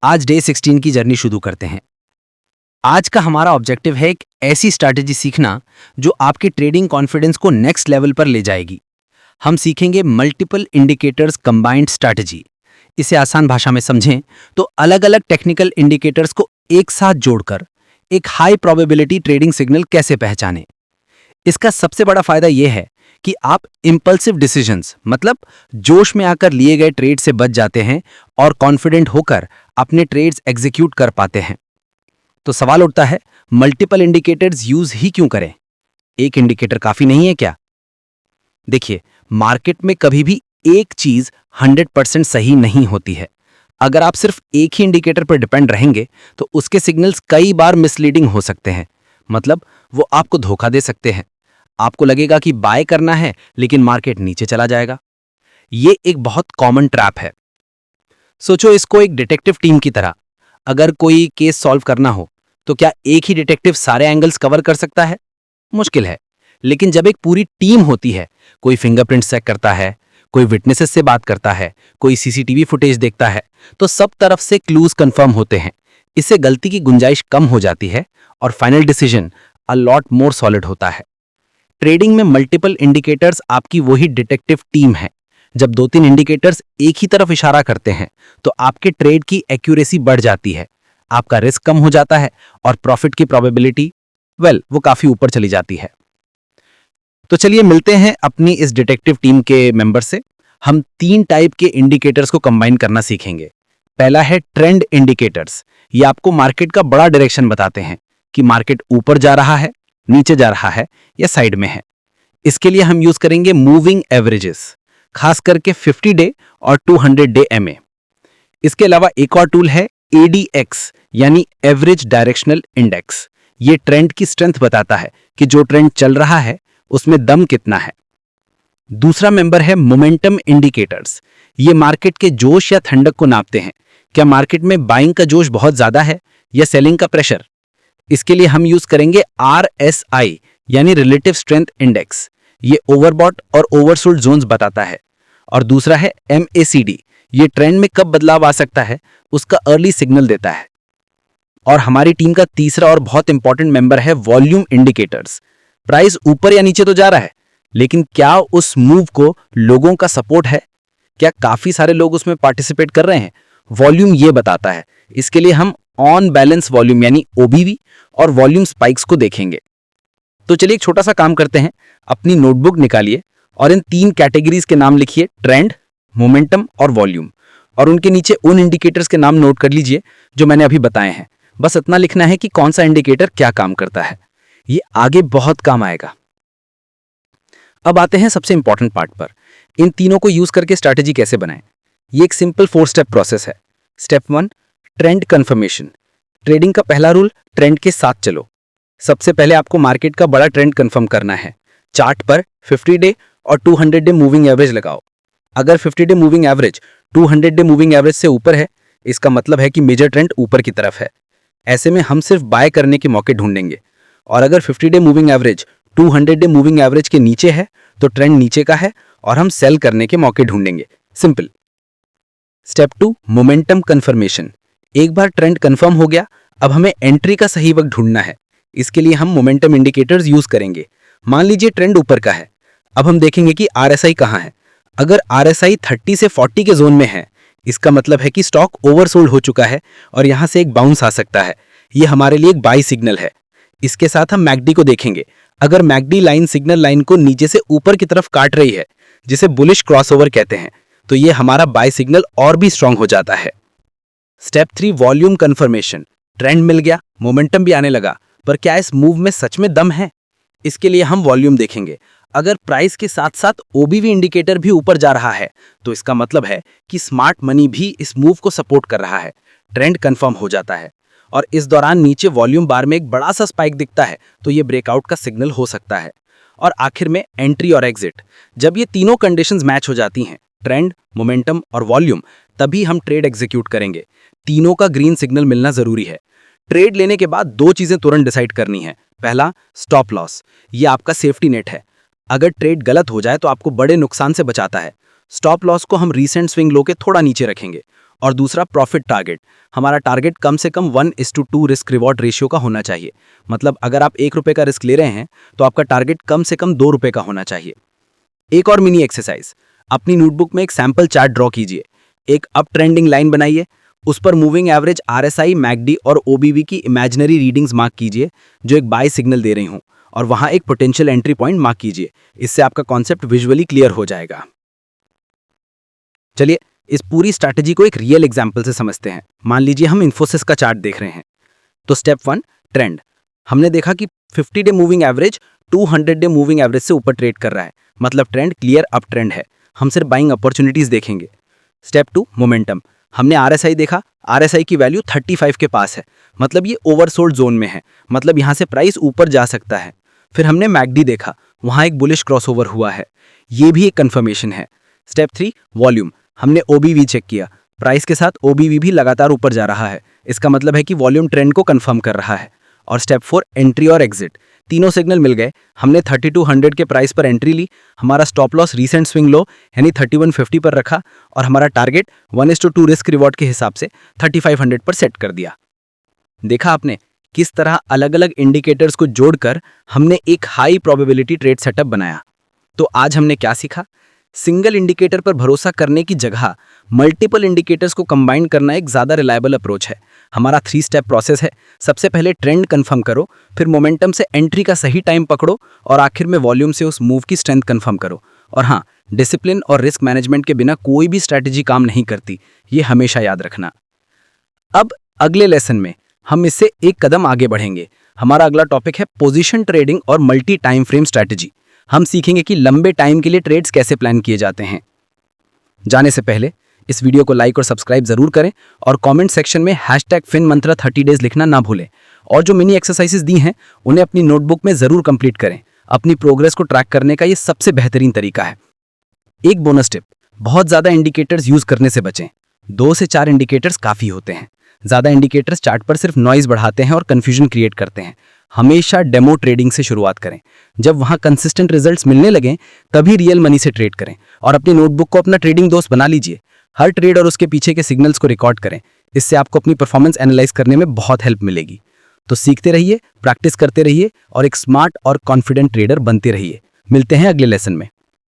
आज डे 16 की जर्नी शुरू करते हैं। आज का हमारा ऑब्जेक्टिव है एक ऐसी स्ट्रैटेजी सीखना जो आपके ट्रेडिंग कॉन्फिडेंस को नेक्स्ट लेवल पर ले जाएगी। हम सीखेंगे मल्टीपल इंडिकेटर्स कंबाइंड स्ट्रैटेजी। इसे आसान भाषा में समझें तो अलग अलग टेक्निकल इंडिकेटर्स को एक साथ जोड़कर एक हाई प्रोबेबिलिटी ट्रेडिंग सिग्नल कैसे पहचानें। इसका सबसे बड़ा फायदा यह है कि आप इंपल्सिव डिसीजंस मतलब जोश में आकर लिए गए ट्रेड से बच जाते हैं और कॉन्फिडेंट होकर अपने ट्रेड्स एग्जीक्यूट कर पाते हैं। तो सवाल उठता है, मल्टीपल इंडिकेटर्स यूज ही क्यों करें? एक इंडिकेटर काफी नहीं है क्या? देखिए, मार्केट में कभी भी एक चीज 100% सही नहीं होती है। अगर आप सिर्फ एक ही इंडिकेटर पर डिपेंड रहेंगे तो उसके सिग्नल्स कई बार मिसलीडिंग हो सकते हैं। मतलब वो आपको धोखा दे सकते हैं। आपको लगेगा कि बाय करना है लेकिन मार्केट नीचे चला जाएगा। ये एक बहुत कॉमन ट्रैप है। सोचो इसको एक डिटेक्टिव टीम की तरह। अगर कोई केस सॉल्व करना हो तो क्या एक ही डिटेक्टिव सारे एंगल्स कवर कर सकता है? मुश्किल है। लेकिन जब एक पूरी टीम होती है, कोई फिंगरप्रिंट चेक करता है, कोई विटनेसेस से बात करता है, कोई सीसीटीवी फुटेज देखता है, तो सब तरफ से क्लूज कंफर्म होते हैं। इससे गलती की गुंजाइश कम हो जाती है और final decision a lot more solid होता है। ट्रेडिंग में मल्टीपल इंडिकेटर्स आपकी वही डिटेक्टिव टीम है। जब 2-3 इंडिकेटर्स एक ही तरफ इशारा करते हैं तो आपके ट्रेड की एक्यूरेसी बढ़ जाती है, आपका रिस्क कम हो जाता है और प्रॉफिट की प्रोबेबिलिटी वो काफी ऊपर चली जाती है। तो चलिए मिलते हैं अपनी इस डिटेक्टिव टीम के मेंबर से। हम 3 टाइप के इंडिकेटर्स को कंबाइन करना सीखेंगे। पहला है ट्रेंड इंडिकेटर्स। ये आपको मार्केट का बड़ा डायरेक्शन बताते हैं कि मार्केट ऊपर जा रहा है, नीचे जा रहा है या साइड में है। इसके लिए हम यूज करेंगे मूविंग एवरेजेस, खास करके 50 डे और 200 डे एमए। इसके अलावा एक और टूल है एडीएक्स यानी एवरेज डायरेक्शनल इंडेक्स। ये ट्रेंड की स्ट्रेंथ बताता है कि जो ट्रेंड चल रहा है उसमें दम कितना है। दूसरा मेंबर है मोमेंटम इंडिकेटर्स। ये मार्केट के जोश या ठंडक को नापते हैं। क्या मार्केट में बाइंग का जोश बहुत ज्यादा है या सेलिंग का प्रेशर? इसके लिए हम यूज करेंगे आरएसआई यानी रिलेटिव स्ट्रेंथ इंडेक्स। ये ओवरबॉट और ओवरसोल्ड जोन्स बताता है। और दूसरा है एमएसीडी। ये ट्रेंड में कब बदलाव आ सकता है उसका अर्ली सिग्नल देता है। और हमारी टीम का तीसरा और बहुत इंपॉर्टेंट मेंबर है वॉल्यूम इंडिकेटर्स। प्राइस ऊपर या नीचे तो जा रहा है, लेकिन क्या उस मूव को लोगों का सपोर्ट है? क्या काफी सारे लोग उसमें पार्टिसिपेट कर रहे हैं? वॉल्यूम ये बताता है। इसके लिए हम ऑन बैलेंस वॉल्यूम यानी ओबीवी और वॉल्यूम स्पाइक्स को देखेंगे। तो चलिए एक छोटा सा काम करते हैं। अपनी नोटबुक निकालिए और इन 3 कैटेगरीज के नाम लिखिए, ट्रेंड, मोमेंटम और वॉल्यूम। और उनके नीचे उन इंडिकेटर्स के नाम नोट कर लीजिए जो मैंने अभी बताए हैं। बस इतना लिखना है कि कौन सा इंडिकेटर क्या काम करता है। ये आगे बहुत काम आएगा। अब आते हैं सबसे इंपॉर्टेंट पार्ट पर। इन तीनों को यूज करके स्ट्रैटेजी कैसे बनाएं। ये एक सिंपल 4 स्टेप प्रोसेस है। Step 1, trend confirmation. ट्रेडिंग का पहला रूल, ट्रेंड के साथ चलो। सबसे पहले आपको मार्केट का बड़ा ट्रेंड कंफर्म करना है। चार्ट पर 50 डे और 200 डे मूविंग एवरेज लगाओ। अगर 50 day moving average 200 day moving average से ऊपर है, इसका मतलब है कि मेजर ट्रेंड ऊपर की तरफ है। ऐसे में हम सिर्फ बाय करने के मौके ढूंढेंगे। और अगर 50 day moving average 200 day moving average के नीचे है तो ट्रेंड नीचे का है और हम सेल करने के मौके ढूंढेंगे। सिंपल। Step 2, momentum confirmation. एक बार ट्रेंड कंफर्म हो गया, अब हमें एंट्री का सही वक्त ढूंढना है। इसके लिए हम मोमेंटम इंडिकेटर्स यूज करेंगे। मान लीजिए ट्रेंड ऊपर का है। अब हम देखेंगे कि आरएसआई कहां है। अगर आरएसआई 30 से 40 के जोन में है, इसका मतलब है कि स्टॉक ओवरसोल्ड हो चुका है और यहां से एक बाउंस आ सकता है। ये हमारे लिए एक बाय सिग्नल है। इसके साथ हम मैकडी को देखेंगे। अगर मैकडी लाइन सिग्नल लाइन को नीचे से ऊपर की तरफ काट रही है, जिसे बुलिश क्रॉसओवर कहते हैं, तो ये हमारा बाय सिग्नल और भी स्ट्रांग हो जाता है। Step 3, volume confirmation. ट्रेंड मिल गया, मोमेंटम भी आने लगा, पर क्या इस मूव में सच में दम है? इसके लिए हम वॉल्यूम देखेंगे। अगर प्राइस के साथ साथ ओबीवी इंडिकेटर भी ऊपर जा रहा है तो इसका मतलब है कि स्मार्ट मनी भी इस मूव को सपोर्ट कर रहा है। ट्रेंड कंफर्म हो जाता है और इस दौरान नीचे वॉल्यूम बार में एक बड़ा सा स्पाइक दिखता है तो ये ब्रेकआउट का सिग्नल हो सकता है। और आखिर में एंट्री और एग्जिट। जब ये तीनों कंडीशंस मैच हो जाती हैं, ट्रेंड, मोमेंटम और वॉल्यूम, तभी हम ट्रेड एग्जीक्यूट करेंगे। तीनों का ग्रीन सिग्नल मिलना जरूरी है। ट्रेड लेने के बाद 2 चीजें तुरंत डिसाइड करनी है। पहला, स्टॉप लॉस। ये आपका सेफ्टी नेट है। अगर ट्रेड गलत हो जाए तो आपको बड़े नुकसान से बचाता है। स्टॉप लॉस को हम रीसेंट स्विंग लो के थोड़ा नीचे रखेंगे और दूसरा प्रॉफिट टारगेट। हमारा टारगेट कम से कम 1:2 रिस्क रिवॉर्ड रेशियो का होना चाहिए। मतलब अगर आप 1 रुपये का रिस्क ले रहे हैं तो आपका टारगेट कम से कम 2 रुपये का होना चाहिए। एक और मिनी एक्सरसाइज, अपनी नोटबुक में एक सैंपल चार्ट ड्रॉ कीजिए। एक अप ट्रेंडिंग लाइन बनाइए, उस पर मूविंग एवरेज, RSI, मैकडी और OBV की इमेजिनरी रीडिंग्स मार्क कीजिए जो एक बाय सिग्नल दे रही हूं, और वहां एक पोटेंशियल एंट्री पॉइंट मार्क कीजिए। इससे आपका कॉन्सेप्ट विजुअली क्लियर हो जाएगा। चलिए इस पूरी स्ट्रैटेजी को एक रियल एग्जांपल से समझते हैं। मान लीजिए हम इन्फोसिस का चार्ट देख रहे हैं। तो स्टेप 1, ट्रेंड। हमने देखा कि 50 day moving average 200 day moving average से ऊपर ट्रेड कर रहा है, मतलब ट्रेंड क्लियर अप ट्रेंड है। हम सिर्फ बाइंग अपॉर्चुनिटीज देखेंगे। Step 2, momentum. हमने RSI देखा, RSI की वैल्यू 35 के पास है, मतलब ये ओवरसोल्ड जोन में है, मतलब यहां से प्राइस ऊपर जा सकता है। फिर हमने मैकडी देखा, वहां एक बुलिश क्रॉसओवर हुआ है, ये भी एक कंफर्मेशन है। Step 3, volume. हमने OBV चेक किया, प्राइस के साथ OBV भी लगातार ऊपर जा रहा है, इसका मतलब है कि वॉल्यूम ट्रेंड को कंफर्म कर रहा है। और स्टेप 4, एंट्री और एग्जिट। तीनों सिग्नल मिल गए। हमने 3200 के प्राइस पर एंट्री ली, हमारा stop loss recent swing low यानी 3150 पर रखा, और हमारा टारगेट 1:2 रिस्क रिवॉर्ड के हिसाब से 3500 पर सेट कर दिया। देखा आपने किस तरह अलग अलग इंडिकेटर्स को जोड़कर हमने एक हाई प्रोबेबिलिटी ट्रेड सेटअप बनाया। तो आज हमने क्या सीखा? सिंगल इंडिकेटर पर भरोसा करने की जगह मल्टीपल इंडिकेटर्स को कंबाइन करना एक ज़्यादा रिलायबल अप्रोच है। हमारा 3 स्टेप प्रोसेस है। सबसे पहले ट्रेंड कंफर्म करो, फिर मोमेंटम से एंट्री का सही टाइम पकड़ो, और आखिर में वॉल्यूम से उस मूव की स्ट्रेंथ कंफर्म करो। और हाँ, डिसिप्लिन और रिस्क मैनेजमेंट के बिना कोई भी स्ट्रैटेजी काम नहीं करती, ये हमेशा याद रखना। अब अगले लेसन में हम इससे एक कदम आगे बढ़ेंगे। हमारा अगला टॉपिक है पोजीशन ट्रेडिंग और मल्टी टाइम फ्रेम स्ट्रैटेजी। हम सीखेंगे कि लंबे टाइम के लिए ट्रेड्स कैसे प्लान किए जाते हैं। जाने से पहले इस वीडियो को लाइक और सब्सक्राइब जरूर करें, और कमेंट सेक्शन में #FinMantra 30 days लिखना ना भूलें। और जो मिनी एक्सरसाइजेस दी हैं उन्हें अपनी नोटबुक में जरूर कंप्लीट करें। अपनी प्रोग्रेस को ट्रैक करने का ये सबसे बेहतरीन तरीका है। एक बोनस टिप, बहुत ज़्यादा इंडिकेटर्स यूज करने से बचें। 2 से 4 इंडिकेटर्स काफ़ी होते हैं। ज़्यादा इंडिकेटर्स चार्ट पर सिर्फ नॉइज बढ़ाते हैं और कन्फ्यूजन क्रिएट करते हैं। हमेशा डेमो ट्रेडिंग से शुरुआत करें। जब वहाँ कंसिस्टेंट रिजल्ट्स मिलने लगें तभी रियल मनी से ट्रेड करें, और अपनी नोटबुक को अपना ट्रेडिंग दोस्त बना लीजिए। हर ट्रेड और उसके पीछे के सिग्नल्स को रिकॉर्ड करें। इससे आपको अपनी परफॉर्मेंस एनालाइज करने में बहुत हेल्प मिलेगी। तो सीखते रहिए, प्रैक्टिस करते रहिए और एक स्मार्ट और कॉन्फिडेंट ट्रेडर बनते रहिए। मिलते हैं अगले लेसन में।